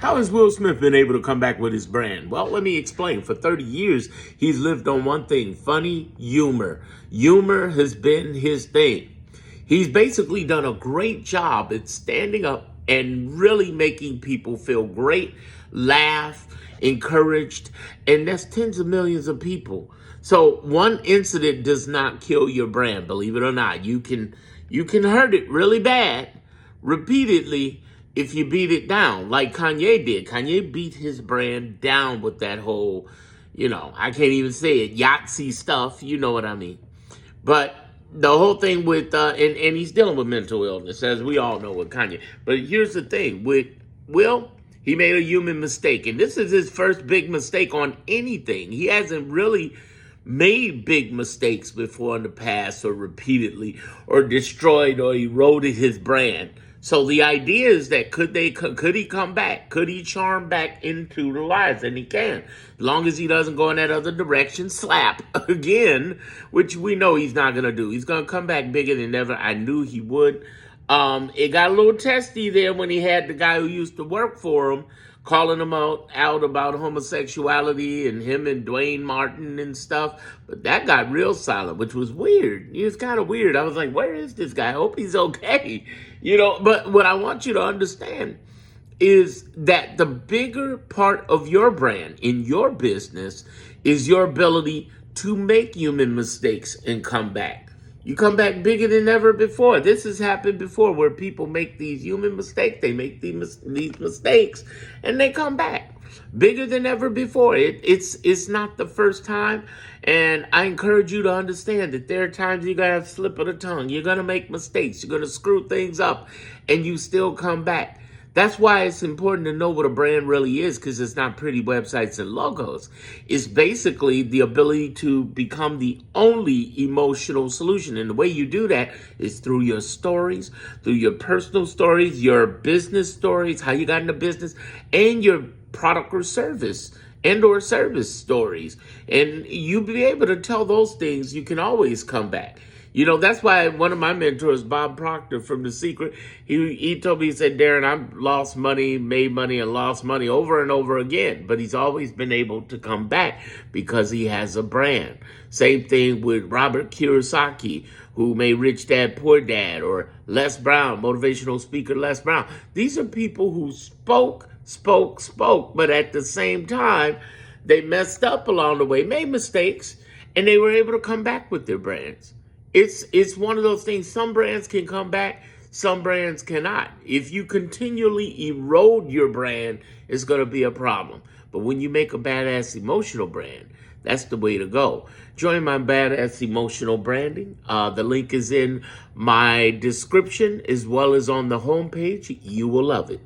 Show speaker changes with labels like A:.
A: How has Will Smith been able to come back with his brand? Well, let me explain. For 30 years, he's lived on one thing: funny humor. Humor has been his thing. He's basically done a great job at standing up and really making people feel great, laugh, encouraged, and that's tens of millions of people. So one incident does not kill your brand, believe it or not. You can hurt it really bad repeatedly if you beat it down, like Kanye did. Kanye beat his brand down with that whole, I can't even say it, Yahtzee stuff. You know what I mean? But the whole thing with, and he's dealing with mental illness, as we all know with Kanye. But here's the thing with Will, he made a human mistake. And this is his first big mistake on anything. He hasn't really made big mistakes before in the past, or repeatedly, or destroyed or eroded his brand. So the idea is that could he come back? Could he charm back into the lives? And he can, as long as he doesn't go in that other direction, slap again, which we know he's not gonna do. He's gonna come back bigger than ever. I knew he would. It got a little testy there when he had the guy who used to work for him calling him out about homosexuality, and him and Dwayne Martin and stuff. But that got real silent, which was weird. It was kind of weird. I was like, where is this guy? I hope he's okay. But what I want you to understand is that the bigger part of your brand in your business is your ability to make human mistakes and come back. You come back bigger than ever before. This has happened before, where people make these human mistakes. They make these mistakes and they come back bigger than ever before. It's not the first time. And I encourage you to understand that there are times you're going to have slip of the tongue. You're going to make mistakes. You're going to screw things up, and you still come back. That's why it's important to know what a brand really is, because it's not pretty websites and logos. It's basically the ability to become the only emotional solution. And the way you do that is through your stories, through your personal stories, your business stories, how you got into business, and your product or service stories. And you'll be able to tell those things. You can always come back. That's why one of my mentors, Bob Proctor from The Secret, he told me, he said, Darren, I've lost money, made money, and lost money over and over again. But he's always been able to come back because he has a brand. Same thing with Robert Kiyosaki, who made Rich Dad, Poor Dad, or Les Brown, motivational speaker Les Brown. These are people who spoke, but at the same time, they messed up along the way, made mistakes, and they were able to come back with their brands. It's one of those things. Some brands can come back, some brands cannot. If you continually erode your brand, it's going to be a problem. But when you make a badass emotional brand, that's the way to go. Join my badass emotional branding. The link is in my description as well as on the homepage. You will love it.